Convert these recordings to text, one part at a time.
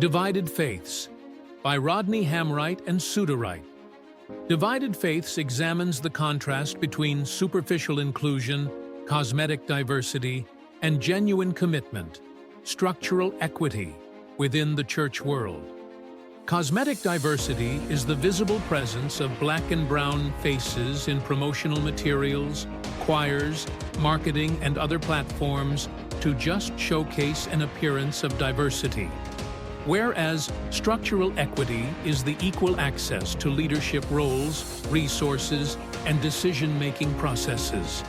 Divided Faiths by Rodney Hamright and Suderite. Divided Faiths examines the contrast between superficial inclusion, cosmetic diversity, and genuine commitment, structural equity, within the church world. Cosmetic diversity is the visible presence of black and brown faces in promotional materials, choirs, marketing, and other platforms to just showcase an appearance of diversity. Whereas structural equity is the equal access to leadership roles, resources, and decision-making processes.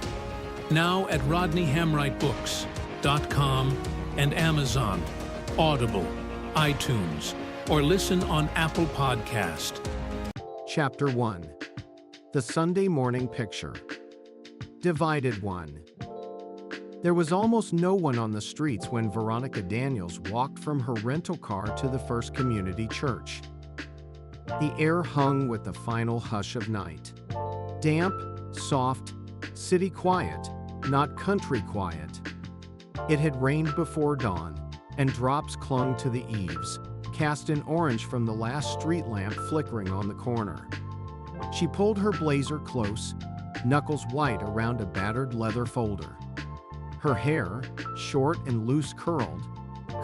Now at RodneyHamrightBooks.com and Amazon, Audible, iTunes, or listen on Apple Podcast. Chapter 1. The Sunday Morning Picture. Divided 1. There was almost no one on the streets when Veronica Daniels walked from her rental car to the First Community Church. The air hung with the final hush of night. Damp, soft, city quiet, not country quiet. It had rained before dawn, and drops clung to the eaves, cast in orange from the last street lamp flickering on the corner. She pulled her blazer close, knuckles white around a battered leather folder. Her hair, short and loose curled,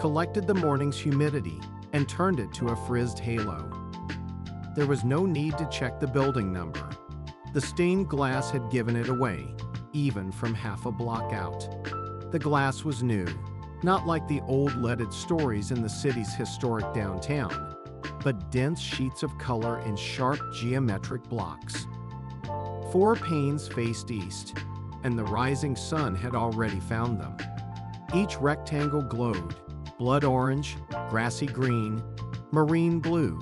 collected the morning's humidity and turned it to a frizzed halo. There was no need to check the building number. The stained glass had given it away, even from half a block out. The glass was new, not like the old leaded stories in the city's historic downtown, but dense sheets of color in sharp geometric blocks. 4 panes faced east, and the rising sun had already found them. Each rectangle glowed, blood orange, grassy green, marine blue.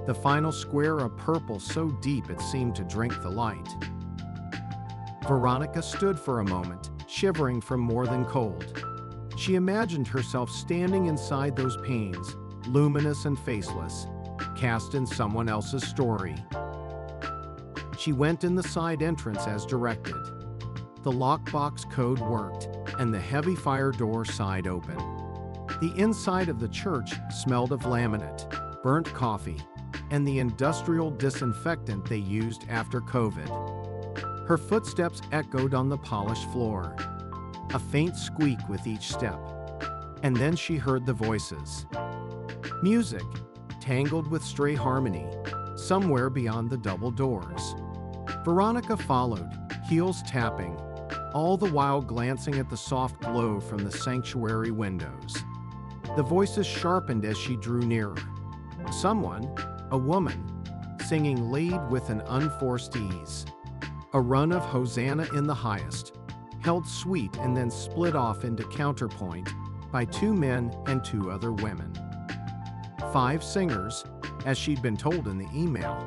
The final square a purple so deep it seemed to drink the light. Veronica stood for a moment, shivering from more than cold. She imagined herself standing inside those panes, luminous and faceless, cast in someone else's story. She went in the side entrance as directed. The lockbox code worked, and the heavy fire door sighed open. The inside of the church smelled of laminate, burnt coffee, and the industrial disinfectant they used after COVID. Her footsteps echoed on the polished floor, a faint squeak with each step. And then she heard the voices. Music, tangled with stray harmony, somewhere beyond the double doors. Veronica followed, heels tapping, all the while glancing at the soft glow from the sanctuary windows. The voices sharpened as she drew nearer. Someone, a woman, singing laid with an unforced ease. A run of Hosanna in the Highest, held sweet and then split off into counterpoint by 2 men and 2 other women. 5 singers, as she'd been told in the email.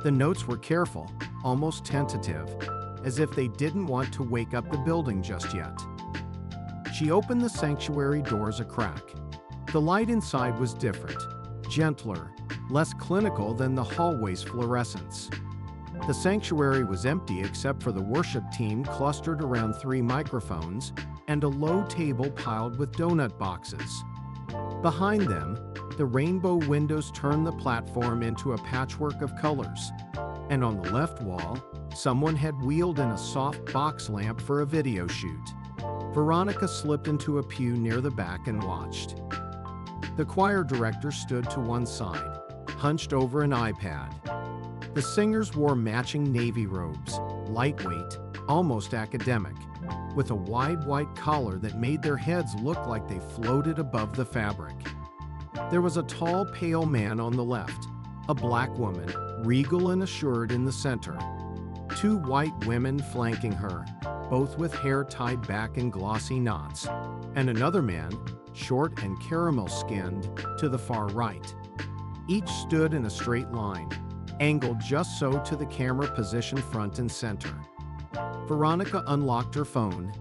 The notes were careful, almost tentative, as if they didn't want to wake up the building just yet. She opened the sanctuary doors a crack. The light inside was different, gentler, less clinical than the hallway's fluorescence. The sanctuary was empty except for the worship team clustered around 3 microphones and a low table piled with donut boxes. Behind them, the rainbow windows turned the platform into a patchwork of colors, and on the left wall, someone had wheeled in a soft box lamp for a video shoot. Veronica slipped into a pew near the back and watched. The choir director stood to one side, hunched over an iPad. The singers wore matching navy robes, lightweight, almost academic, with a wide white collar that made their heads look like they floated above the fabric. There was a tall, pale man on the left, a black woman, regal and assured in the center. 2 white women flanking her, both with hair tied back in glossy knots, and another man, short and caramel-skinned, to the far right. Each stood in a straight line, angled just so to the camera position front and center. Veronica unlocked her phone,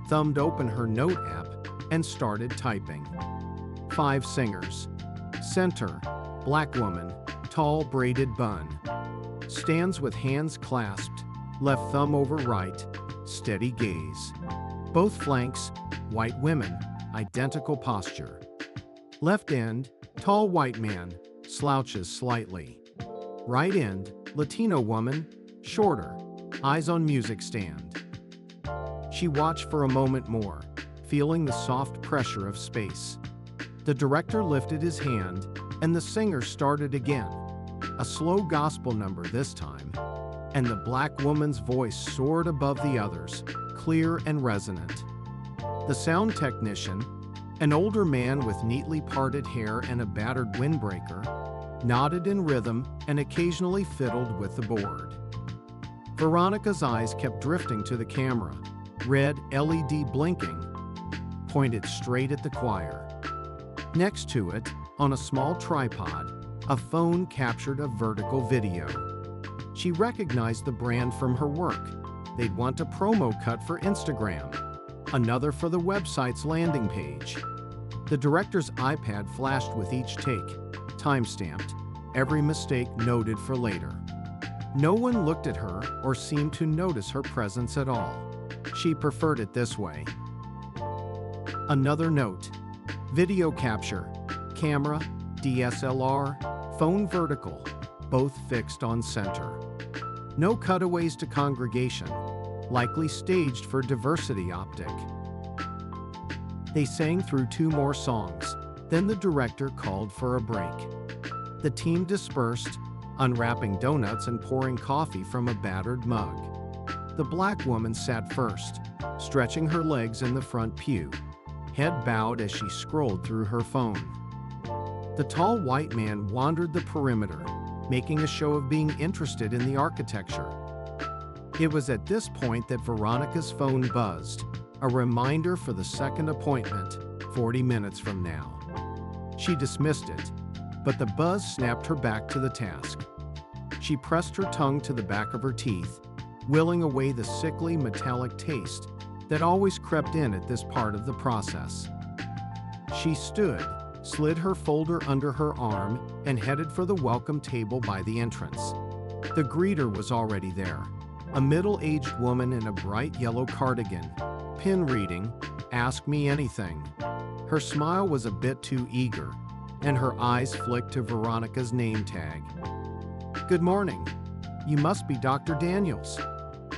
thumbed open her note app, and started typing. 5 singers. Center, black woman, tall braided bun. Stands with hands clasped, left thumb over right, steady gaze. Both flanks, white women, identical posture. Left end, Tall white man, slouches slightly. Right end, Latino woman, shorter, eyes on music stand. She watched for a moment more, feeling the soft pressure of space. The director lifted his hand, and the singer started again. A slow gospel number this time, and the black woman's voice soared above the others, clear and resonant. The sound technician, an older man with neatly parted hair and a battered windbreaker, nodded in rhythm and occasionally fiddled with the board. Veronica's eyes kept drifting to the camera, red LED blinking, pointed straight at the choir. Next to it, on a small tripod, a phone captured a vertical video. She recognized the brand from her work. They'd want a promo cut for Instagram, another for the website's landing page. The director's iPad flashed with each take, time-stamped, every mistake noted for later. No one looked at her or seemed to notice her presence at all. She preferred it this way. Another note. Video capture, camera, DSLR, phone vertical, both fixed on center. No cutaways to congregation, likely staged for diversity optic. They sang through 2 more songs, then the director called for a break. The team dispersed, unwrapping donuts and pouring coffee from a battered mug. The black woman sat first, stretching her legs in the front pew, head bowed as she scrolled through her phone. The tall white man wandered the perimeter, making a show of being interested in the architecture. It was at this point that Veronica's phone buzzed, a reminder for the second appointment, 40 minutes from now. She dismissed it, but the buzz snapped her back to the task. She pressed her tongue to the back of her teeth, willing away the sickly metallic taste that always crept in at this part of the process. She stood, slid her folder under her arm, and headed for the welcome table by the entrance. The greeter was already there, a middle-aged woman in a bright yellow cardigan, pin reading, "Ask me anything." Her smile was a bit too eager, and her eyes flicked to Veronica's name tag. "Good morning. You must be Dr. Daniels.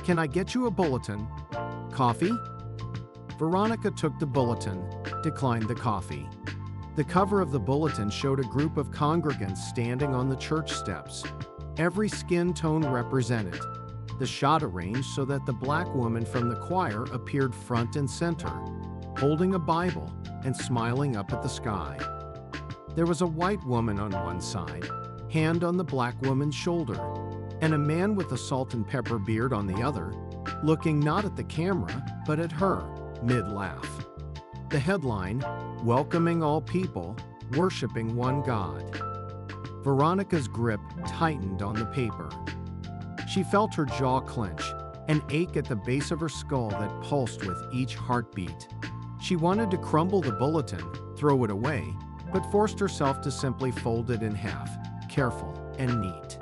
Can I get you a bulletin? Coffee?" Veronica took the bulletin, declined the coffee. The cover of the bulletin showed a group of congregants standing on the church steps, every skin tone represented. The shot arranged so that the black woman from the choir appeared front and center, holding a Bible and smiling up at the sky. There was a white woman on one side, hand on the black woman's shoulder, and a man with a salt and pepper beard on the other, looking not at the camera, but at her, mid-laugh. The headline, "Welcoming all people, worshiping one God." Veronica's grip tightened on the paper. She felt her jaw clench, an ache at the base of her skull that pulsed with each heartbeat. She wanted to crumble the bulletin, throw it away, but forced herself to simply fold it in half, careful and neat.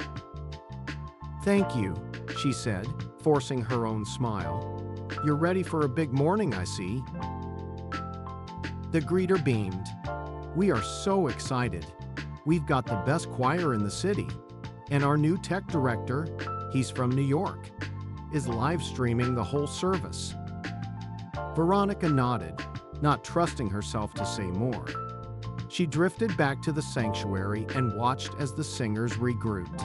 "Thank you," she said, forcing her own smile. "You're ready for a big morning, I see." The greeter beamed. "We are so excited. We've got the best choir in the city, and our new tech director, he's from New York, is live streaming the whole service." Veronica nodded, not trusting herself to say more. She drifted back to the sanctuary and watched as the singers regrouped.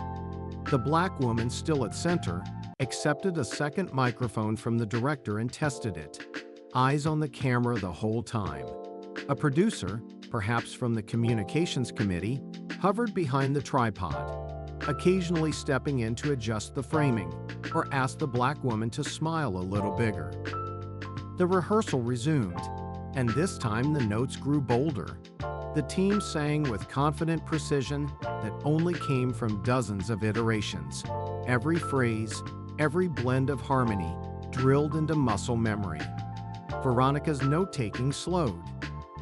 The black woman, still at center, accepted a second microphone from the director and tested it, eyes on the camera the whole time. A producer, perhaps from the communications committee, hovered behind the tripod, occasionally stepping in to adjust the framing or ask the black woman to smile a little bigger. The rehearsal resumed, and this time the notes grew bolder. The team sang with confident precision that only came from dozens of iterations. Every phrase, every blend of harmony, drilled into muscle memory. Veronica's note-taking slowed.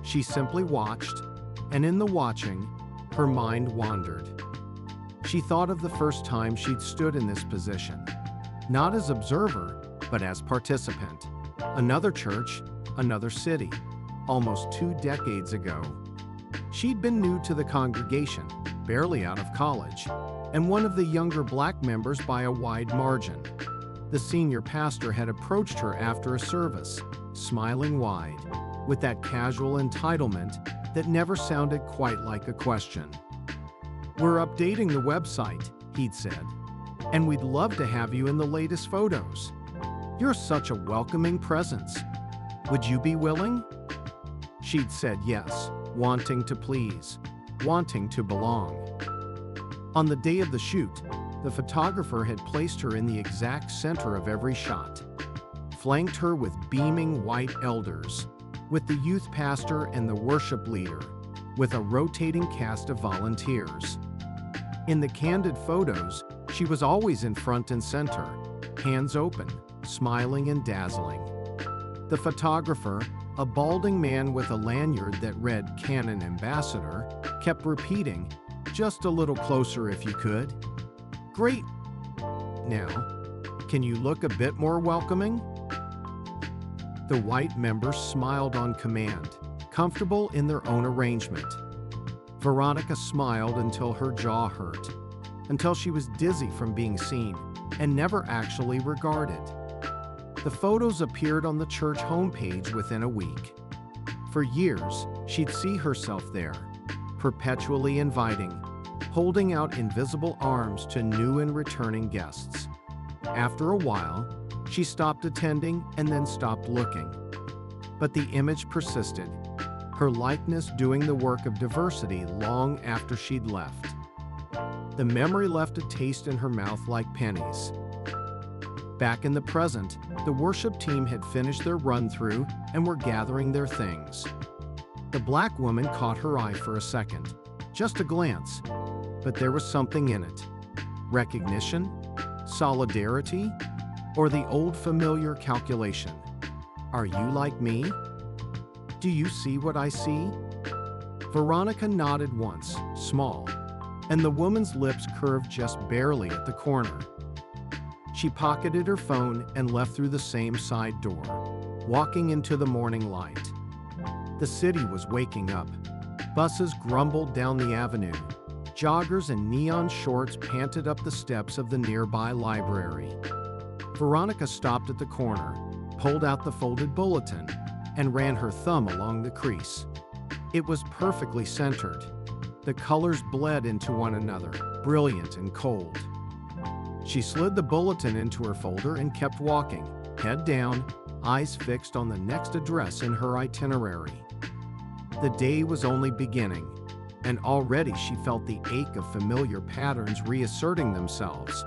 She simply watched, and in the watching, her mind wandered. She thought of the first time she'd stood in this position, not as observer, but as participant. Another church, another city, almost 2 decades ago. She'd been new to the congregation, barely out of college, and one of the younger black members by a wide margin. The senior pastor had approached her after a service, smiling wide, with that casual entitlement that never sounded quite like a question. "We're updating the website," he'd said, "and we'd love to have you in the latest photos. You're such a welcoming presence. Would you be willing?" She'd said yes, wanting to please, wanting to belong. On the day of the shoot, the photographer had placed her in the exact center of every shot, flanked her with beaming white elders, with the youth pastor and the worship leader, with a rotating cast of volunteers. In the candid photos, she was always in front and center, hands open, smiling and dazzling. The photographer, a balding man with a lanyard that read Canon Ambassador, kept repeating, "Just a little closer if you could. Great. Now, can you look a bit more welcoming?" The white members smiled on command, comfortable in their own arrangement. Veronica smiled until her jaw hurt, until she was dizzy from being seen and never actually regarded. The photos appeared on the church homepage within a week. For years, she'd see herself there, perpetually inviting, holding out invisible arms to new and returning guests. After a while, she stopped attending and then stopped looking. But the image persisted, her likeness doing the work of diversity long after she'd left. The memory left a taste in her mouth like pennies. Back in the present, the worship team had finished their run-through and were gathering their things. The black woman caught her eye for a second, just a glance, but there was something in it. Recognition? Solidarity? Or the old familiar calculation? "Are you like me? Do you see what I see?" Veronica nodded once, small, and the woman's lips curved just barely at the corner. She pocketed her phone and left through the same side door, walking into the morning light. The city was waking up. Buses grumbled down the avenue. Joggers in neon shorts panted up the steps of the nearby library. Veronica stopped at the corner, pulled out the folded bulletin, and ran her thumb along the crease. It was perfectly centered. The colors bled into one another, brilliant and cold. She slid the bulletin into her folder and kept walking, head down, eyes fixed on the next address in her itinerary. The day was only beginning, and already she felt the ache of familiar patterns reasserting themselves.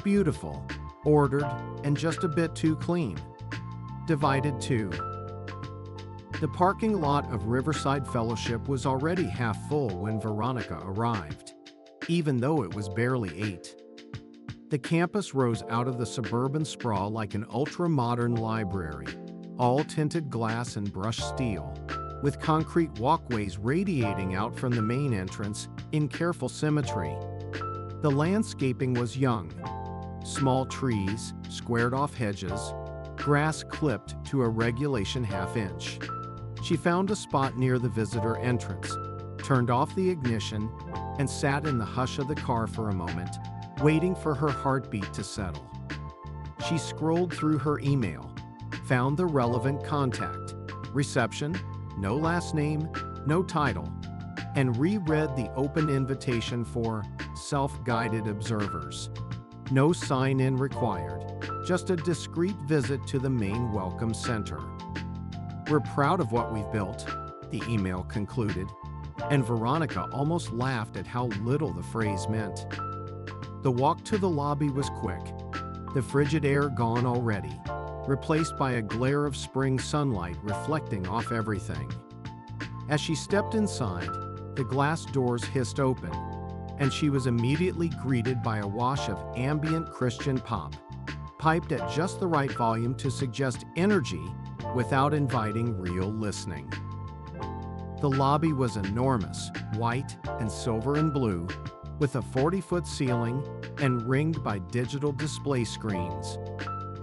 Beautiful, ordered, and just a bit too clean. Divided too. The parking lot of Riverside Fellowship was already half full when Veronica arrived, even though it was barely 8. The campus rose out of the suburban sprawl like an ultra-modern library, all tinted glass and brushed steel, with concrete walkways radiating out from the main entrance in careful symmetry. The landscaping was young. Small trees, squared-off hedges, grass clipped to a regulation half-inch. She found a spot near the visitor entrance, turned off the ignition, and sat in the hush of the car for a moment, waiting for her heartbeat to settle. She scrolled through her email, found the relevant contact, reception, no last name, no title, and reread the open invitation for self-guided observers. No sign-in required, just a discreet visit to the main welcome center. "We're proud of what we've built," the email concluded, and Veronica almost laughed at how little the phrase meant. The walk to the lobby was quick, the frigid air gone already, replaced by a glare of spring sunlight reflecting off everything. As she stepped inside, the glass doors hissed open, and she was immediately greeted by a wash of ambient Christian pop, piped at just the right volume to suggest energy without inviting real listening. The lobby was enormous, white and silver and blue, with a 40-foot ceiling and ringed by digital display screens.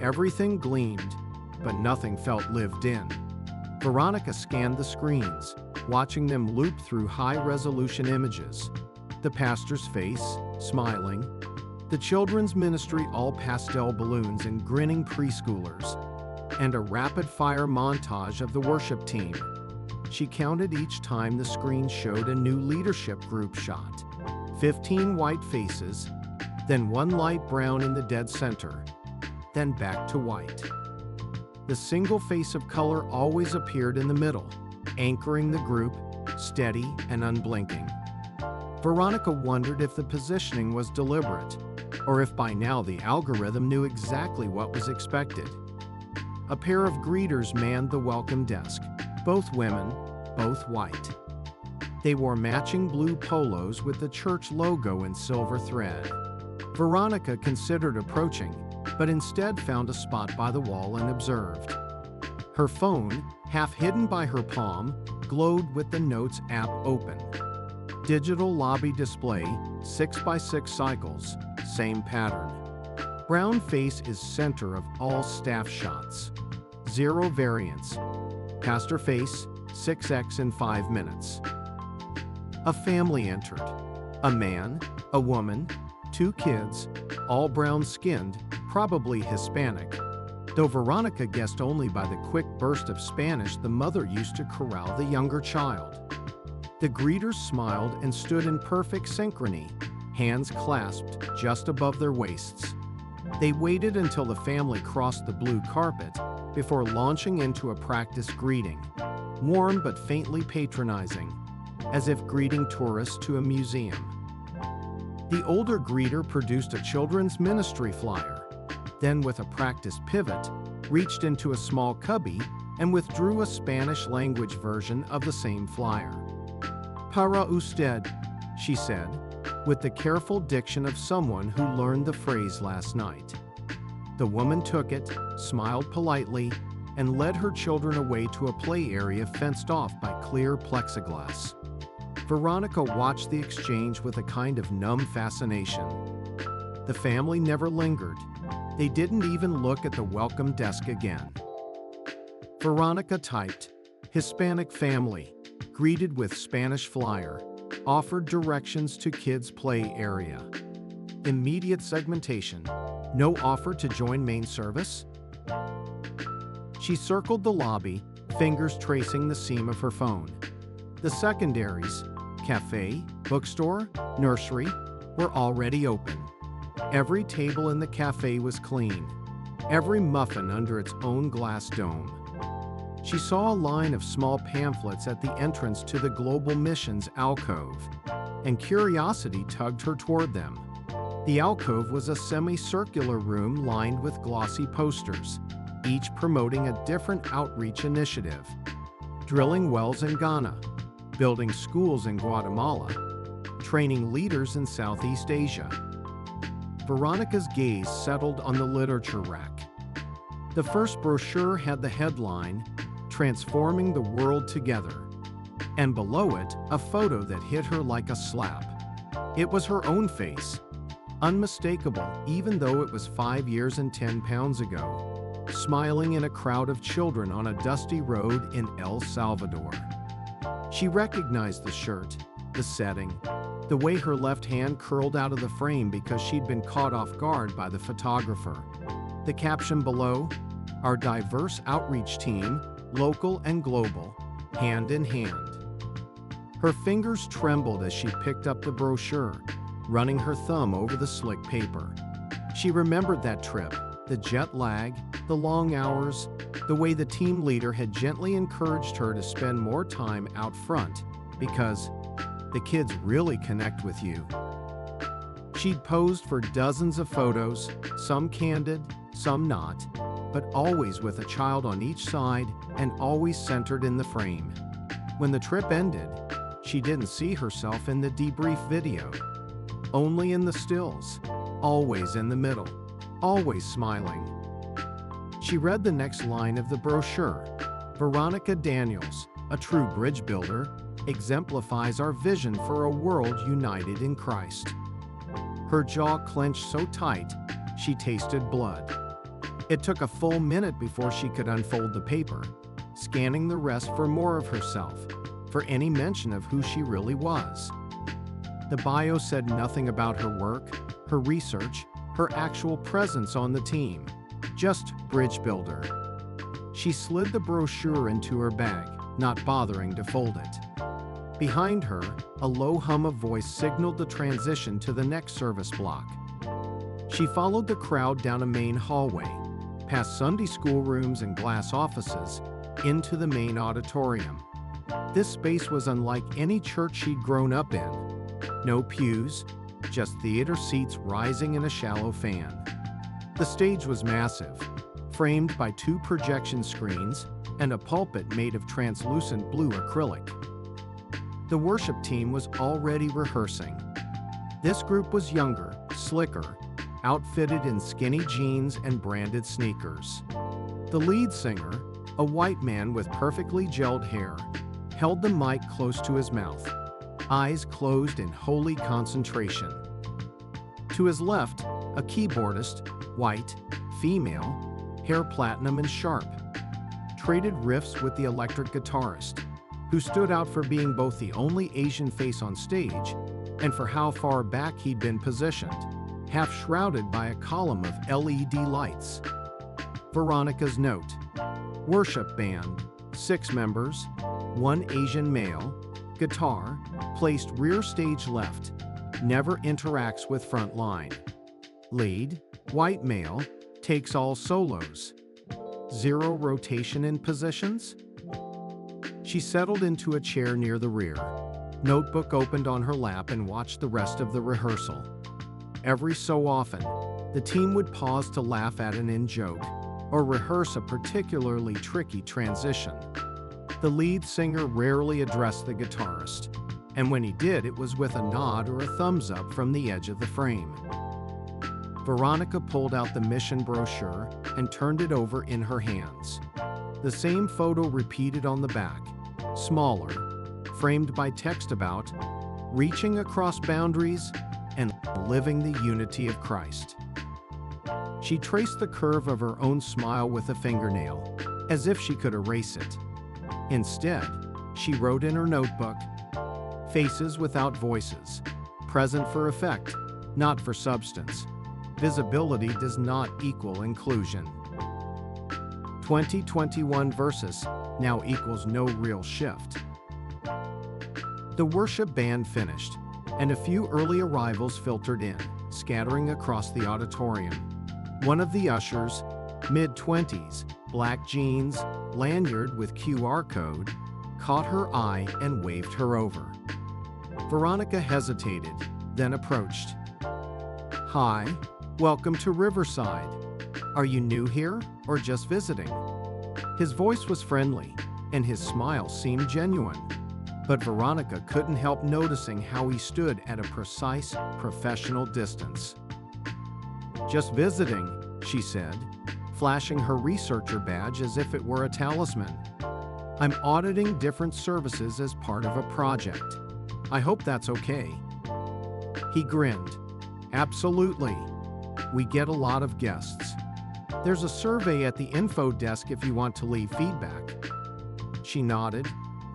Everything gleamed, but nothing felt lived in. Veronica scanned the screens, watching them loop through high-resolution images. The pastor's face, smiling. The children's ministry all pastel balloons and grinning preschoolers. And a rapid-fire montage of the worship team. She counted each time the screen showed a new leadership group shot. 15 white faces, then one light brown in the dead center, then back to white. The single face of color always appeared in the middle, anchoring the group, steady and unblinking. Veronica wondered if the positioning was deliberate, or if by now the algorithm knew exactly what was expected. A pair of greeters manned the welcome desk, both women, both white. They wore matching blue polos with the church logo in silver thread. Veronica considered approaching, but instead found a spot by the wall and observed. Her phone, half hidden by her palm, glowed with the Notes app open. Digital lobby display, 6x6 cycles, same pattern. Brown face is center of all staff shots. 0 variance. Pastor face, 6x in 5 minutes. A family entered. A man, a woman, 2 kids, all brown-skinned, probably Hispanic, though Veronica guessed only by the quick burst of Spanish the mother used to corral the younger child. The greeters smiled and stood in perfect synchrony, hands clasped just above their waists. They waited until the family crossed the blue carpet before launching into a practice greeting, warm but faintly patronizing, as if greeting tourists to a museum. The older greeter produced a children's ministry flyer, then with a practiced pivot, reached into a small cubby and withdrew a Spanish-language version of the same flyer. "Para usted," she said, with the careful diction of someone who learned the phrase last night. The woman took it, smiled politely, and led her children away to a play area fenced off by clear plexiglass. Veronica watched the exchange with a kind of numb fascination. The family never lingered. They didn't even look at the welcome desk again. Veronica typed, "Hispanic family, greeted with Spanish flyer, offered directions to kids' play area. Immediate segmentation, no offer to join main service?" She circled the lobby, fingers tracing the seam of her phone. The secondaries, cafe, bookstore, nursery, were already open. Every table in the cafe was clean, every muffin under its own glass dome. She saw a line of small pamphlets at the entrance to the Global Missions alcove, and curiosity tugged her toward them. The alcove was a semicircular room lined with glossy posters, each promoting a different outreach initiative. Drilling wells in Ghana, building schools in Guatemala, training leaders in Southeast Asia. Veronica's gaze settled on the literature rack. The first brochure had the headline, "Transforming the World Together," and below it, a photo that hit her like a slap. It was her own face, unmistakable even though it was 5 years and 10 pounds ago, smiling in a crowd of children on a dusty road in El Salvador. She recognized the shirt, the setting, the way her left hand curled out of the frame because she'd been caught off guard by the photographer. The caption below, "Our diverse outreach team, local and global, hand in hand." Her fingers trembled as she picked up the brochure, running her thumb over the slick paper. She remembered that trip, the jet lag, the long hours, the way the team leader had gently encouraged her to spend more time out front because the kids really connect with you. She'd posed for dozens of photos, some candid, some not, but always with a child on each side and always centered in the frame. When the trip ended, she didn't see herself in the debrief video, only in the stills, always in the middle, always smiling. She read the next line of the brochure. "Veronica Daniels, a true bridge builder, exemplifies our vision for a world united in Christ." Her jaw clenched so tight, she tasted blood. It took a full minute before she could unfold the paper, scanning the rest for more of herself, for any mention of who she really was. The bio said nothing about her work, her research, her actual presence on the team, just bridge builder. She slid the brochure into her bag, not bothering to fold it. Behind her, a low hum of voice signaled the transition to the next service block. She followed the crowd down a main hallway, past Sunday school rooms and glass offices, into the main auditorium. This space was unlike any church she'd grown up in. No pews, just theater seats rising in a shallow fan. The stage was massive, framed by 2 projection screens and a pulpit made of translucent blue acrylic. The worship team was already rehearsing. This group was younger, slicker, outfitted in skinny jeans and branded sneakers. The lead singer, a white man with perfectly gelled hair, held the mic close to his mouth, eyes closed in holy concentration. To his left, a keyboardist, white, female, hair platinum and sharp, traded riffs with the electric guitarist, who stood out for being both the only Asian face on stage and for how far back he'd been positioned, half shrouded by a column of LED lights. Veronica's note: worship band, 6 members, 1 Asian male, guitar, placed rear stage left, never interacts with front line. Lead, white male, takes all solos. 0 rotation in positions? She settled into a chair near the rear, notebook opened on her lap, and watched the rest of the rehearsal. Every so often, the team would pause to laugh at an in-joke or rehearse a particularly tricky transition. The lead singer rarely addressed the guitarist, and when he did, it was with a nod or a thumbs up from the edge of the frame. Veronica pulled out the mission brochure and turned it over in her hands. The same photo repeated on the back, smaller, framed by text about reaching across boundaries and living the unity of Christ. She traced the curve of her own smile with a fingernail, as if she could erase it. Instead, she wrote in her notebook, "Faces without voices, present for effect, not for substance. Visibility does not equal inclusion." 2021 versus now equals no real shift. The worship band finished, and a few early arrivals filtered in, scattering across the auditorium. One of the ushers, mid-20s, black jeans, lanyard with QR code, caught her eye and waved her over. Veronica hesitated, then approached. "Hi, welcome to Riverside. Are you new here or just visiting?" His voice was friendly, and his smile seemed genuine. But Veronica couldn't help noticing how he stood at a precise, professional distance. "Just visiting," she said, flashing her researcher badge as if it were a talisman. "I'm auditing different services as part of a project. I hope that's okay." He grinned. "Absolutely. We get a lot of guests. There's a survey at the info desk if you want to leave feedback." She nodded,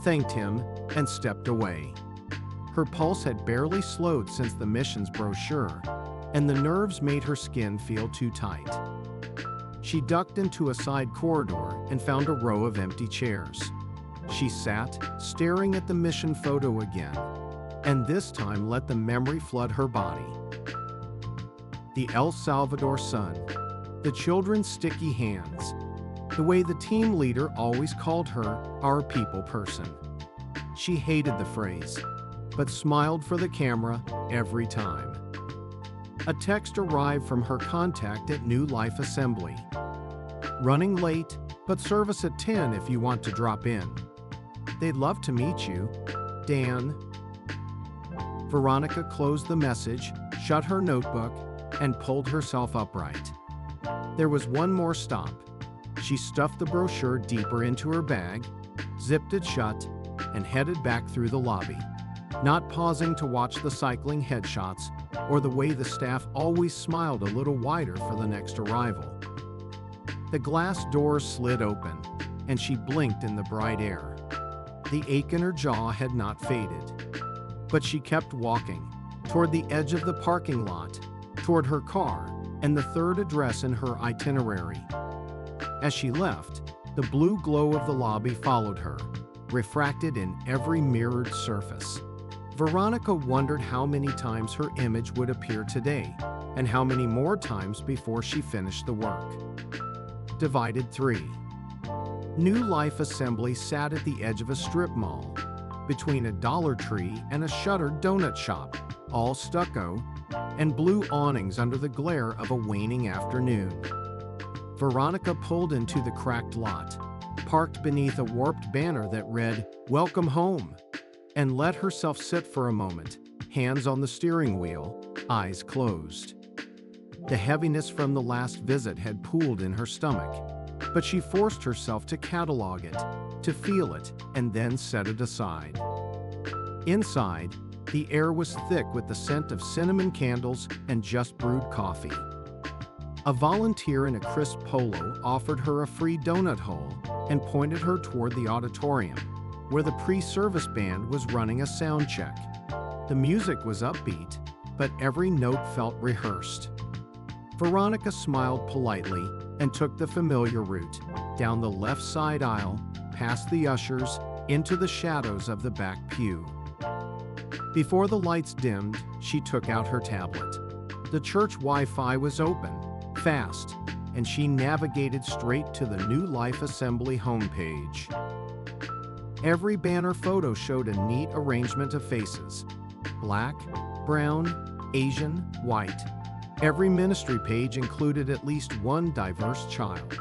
thanked him, and stepped away. Her pulse had barely slowed since the missions brochure, and the nerves made her skin feel too tight. She ducked into a side corridor and found a row of empty chairs. She sat, staring at the mission photo again, and this time let the memory flood her body. The El Salvador sun, the children's sticky hands, the way the team leader always called her our people person. She hated the phrase, but smiled for the camera every time. A text arrived from her contact at New Life Assembly. "Running late, but service at 10 if you want to drop in. They'd love to meet you, Dan." Veronica closed the message, shut her notebook, and pulled herself upright. There was one more stop. She stuffed the brochure deeper into her bag, zipped it shut, and headed back through the lobby, not pausing to watch the cycling headshots or the way the staff always smiled a little wider for the next arrival. The glass doors slid open, and she blinked in the bright air. The ache in her jaw had not faded. But she kept walking, toward the edge of the parking lot, toward her car, and the third address in her itinerary. As she left, the blue glow of the lobby followed her, refracted in every mirrored surface. Veronica wondered how many times her image would appear today, and how many more times before she finished the work. Divided 3. New Life Assembly sat at the edge of a strip mall, between a Dollar Tree and a shuttered donut shop, all stucco, and blue awnings under the glare of a waning afternoon. Veronica pulled into the cracked lot, parked beneath a warped banner that read, "Welcome home," and let herself sit for a moment, hands on the steering wheel, eyes closed. The heaviness from the last visit had pooled in her stomach, but she forced herself to catalog it, to feel it, and then set it aside. Inside, the air was thick with the scent of cinnamon candles and just brewed coffee. A volunteer in a crisp polo offered her a free donut hole and pointed her toward the auditorium, where the pre-service band was running a sound check. The music was upbeat, but every note felt rehearsed. Veronica smiled politely and took the familiar route, down the left side aisle, past the ushers, into the shadows of the back pew. Before the lights dimmed, she took out her tablet. The church Wi-Fi was open, fast, and she navigated straight to the New Life Assembly homepage. Every banner photo showed a neat arrangement of faces: black, brown, Asian, white. Every ministry page included at least one diverse child.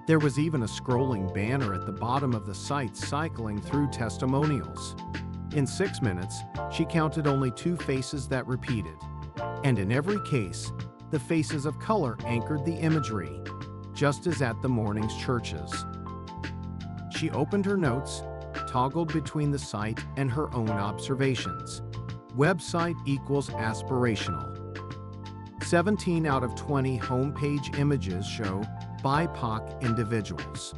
There was even a scrolling banner at the bottom of the site cycling through testimonials. In 6 minutes, she counted only 2 faces that repeated. And in every case, the faces of color anchored the imagery, just as at the morning's churches. She opened her notes, toggled between the site and her own observations. Website equals aspirational. 17 out of 20 homepage images show BIPOC individuals.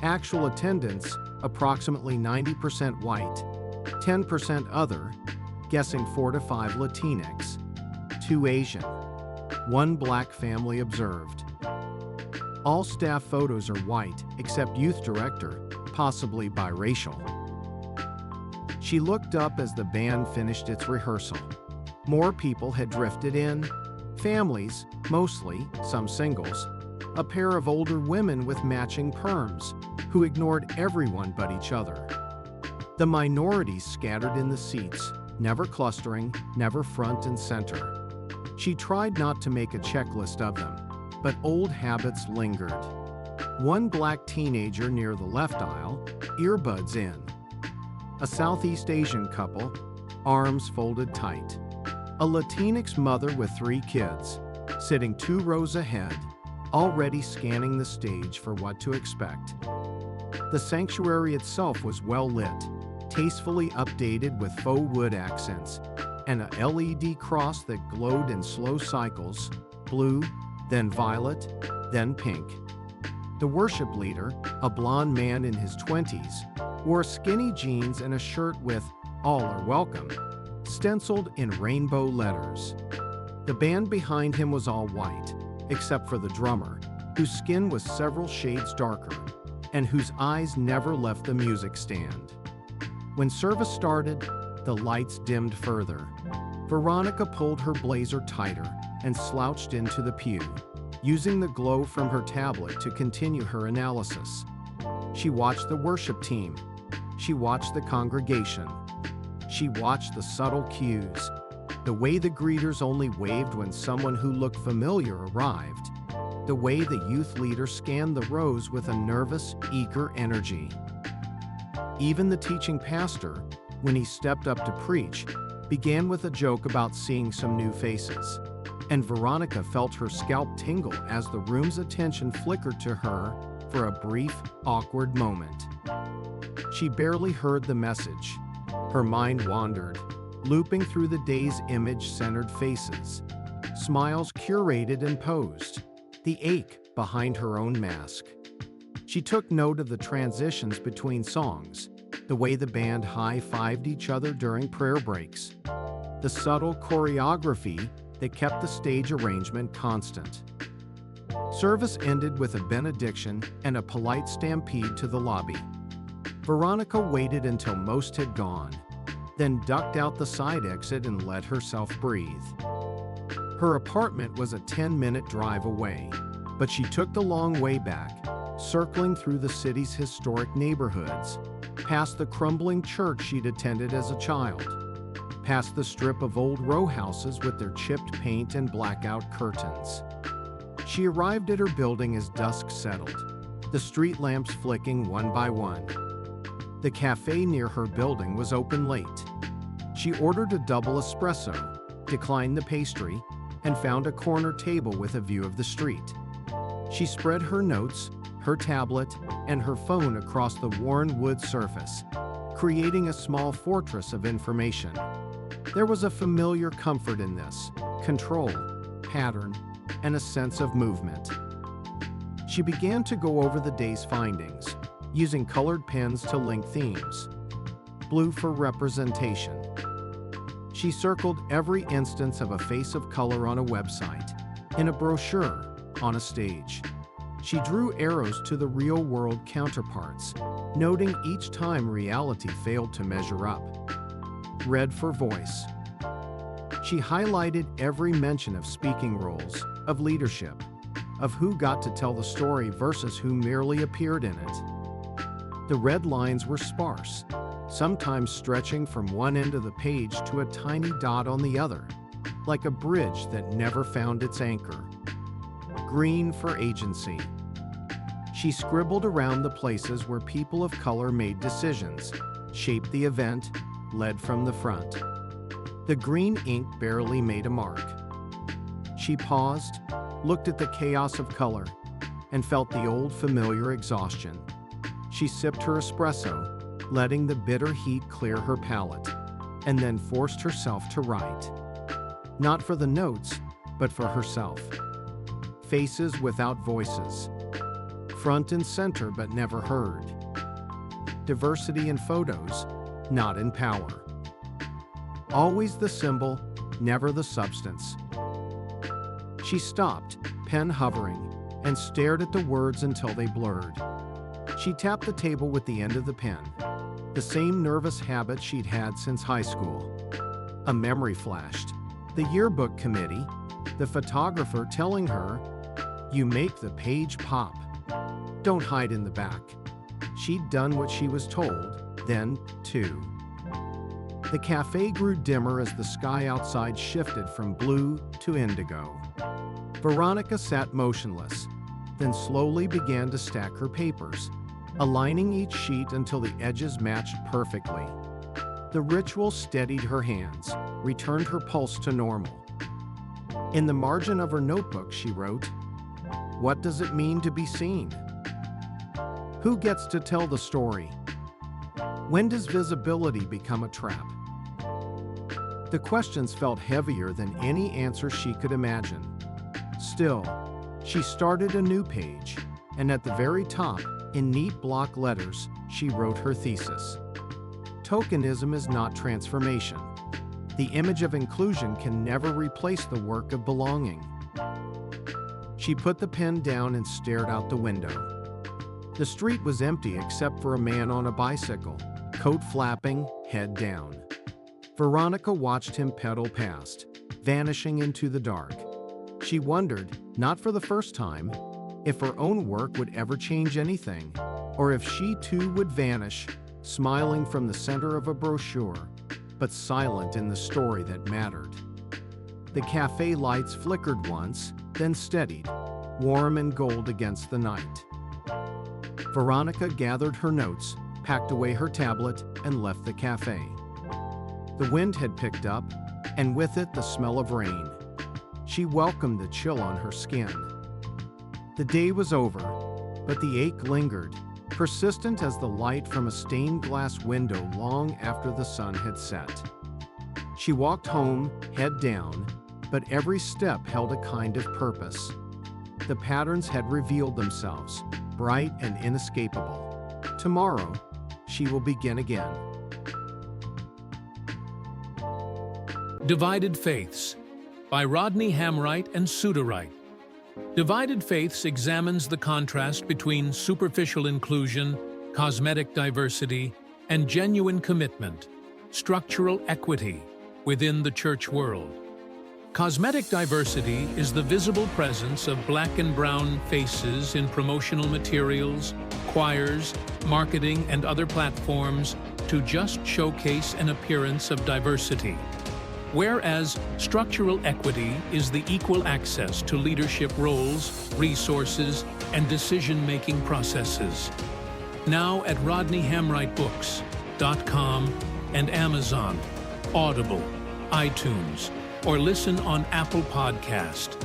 Actual attendance, approximately 90% white, 10% other, guessing 4 to 5 Latinx, 2 Asian, 1 black family observed. All staff photos are white, except youth director, possibly biracial. She looked up as the band finished its rehearsal. More people had drifted in, families, mostly, some singles, a pair of older women with matching perms, who ignored everyone but each other. The minorities scattered in the seats, never clustering, never front and center. She tried not to make a checklist of them, but old habits lingered. One black teenager near the left aisle, earbuds in. A Southeast Asian couple, arms folded tight. A Latinx mother with 3 kids, sitting 2 rows ahead, already scanning the stage for what to expect. The sanctuary itself was well lit, tastefully updated with faux wood accents, and a LED cross that glowed in slow cycles, blue, then violet, then pink. The worship leader, a blond man in his 20s, wore skinny jeans and a shirt with "All are welcome" stenciled in rainbow letters. The band behind him was all white, except for the drummer, whose skin was several shades darker, and whose eyes never left the music stand. When service started, the lights dimmed further. Veronica pulled her blazer tighter and slouched into the pew, using the glow from her tablet to continue her analysis. She watched the worship team. She watched the congregation. She watched the subtle cues, the way the greeters only waved when someone who looked familiar arrived, the way the youth leader scanned the rows with a nervous, eager energy. Even the teaching pastor, when he stepped up to preach, began with a joke about seeing some new faces, and Veronica felt her scalp tingle as the room's attention flickered to her for a brief, awkward moment. She barely heard the message. Her mind wandered, looping through the day's image-centered faces, smiles curated and posed, the ache behind her own mask. She took note of the transitions between songs, the way the band high-fived each other during prayer breaks, the subtle choreography that kept the stage arrangement constant. Service ended with a benediction and a polite stampede to the lobby. Veronica waited until most had gone, then ducked out the side exit and let herself breathe. Her apartment was a 10-minute drive away, but she took the long way back, circling through the city's historic neighborhoods, past the crumbling church she'd attended as a child, past the strip of old row houses with their chipped paint and blackout curtains. She arrived at her building as dusk settled, the street lamps flicking one by one. The cafe near her building was open late. She ordered a double espresso, declined the pastry, and found a corner table with a view of the street. She spread her notes, her tablet, and her phone across the worn wood surface, creating a small fortress of information. There was a familiar comfort in this: control, pattern, and a sense of movement. She began to go over the day's findings, using colored pens to link themes. Blue for representation. She circled every instance of a face of color on a website, in a brochure, on a stage. She drew arrows to the real-world counterparts, noting each time reality failed to measure up. Red for voice. She highlighted every mention of speaking roles, of leadership, of who got to tell the story versus who merely appeared in it. The red lines were sparse, sometimes stretching from one end of the page to a tiny dot on the other, like a bridge that never found its anchor. Green for agency. She scribbled around the places where people of color made decisions, shaped the event, led from the front. The green ink barely made a mark. She paused, looked at the chaos of color, and felt the old familiar exhaustion. She sipped her espresso, letting the bitter heat clear her palate, and then forced herself to write. Not for the notes, but for herself. Faces without voices. Front and center but never heard. Diversity in photos, not in power. Always the symbol, never the substance. She stopped, pen hovering, and stared at the words until they blurred. She tapped the table with the end of the pen, the same nervous habit she'd had since high school. A memory flashed. The yearbook committee, the photographer telling her, "You make the page pop. Don't hide in the back." She'd done what she was told, then, too. The cafe grew dimmer as the sky outside shifted from blue to indigo. Veronica sat motionless, then slowly began to stack her papers, aligning each sheet until the edges matched perfectly. The ritual steadied her hands, returned her pulse to normal. In the margin of her notebook, she wrote, "What does it mean to be seen? Who gets to tell the story? When does visibility become a trap?" The questions felt heavier than any answer she could imagine. Still, she started a new page, and at the very top, in neat block letters, she wrote her thesis. Tokenism is not transformation. The image of inclusion can never replace the work of belonging. She put the pen down and stared out the window. The street was empty except for a man on a bicycle, coat flapping, head down. Veronica watched him pedal past, vanishing into the dark. She wondered, not for the first time, if her own work would ever change anything, or if she too would vanish, smiling from the center of a brochure, but silent in the story that mattered. The cafe lights flickered once, then steadied, warm and gold against the night. Veronica gathered her notes, packed away her tablet, and left the cafe. The wind had picked up, and with it the smell of rain. She welcomed the chill on her skin. The day was over, but the ache lingered, persistent as the light from a stained glass window long after the sun had set. She walked home, head down, but every step held a kind of purpose. The patterns had revealed themselves, bright and inescapable. Tomorrow, she will begin again. Divided Faiths by Rodney Hamright and Suderite. Divided Faiths examines the contrast between superficial inclusion, cosmetic diversity, and genuine commitment, structural equity, within the church world. Cosmetic diversity is the visible presence of black and brown faces in promotional materials, choirs, marketing, and other platforms to just showcase an appearance of diversity. Whereas structural equity is the equal access to leadership roles, resources, and decision-making processes. Now at RodneyHamrightBooks.com and Amazon, Audible, iTunes, or listen on Apple Podcast.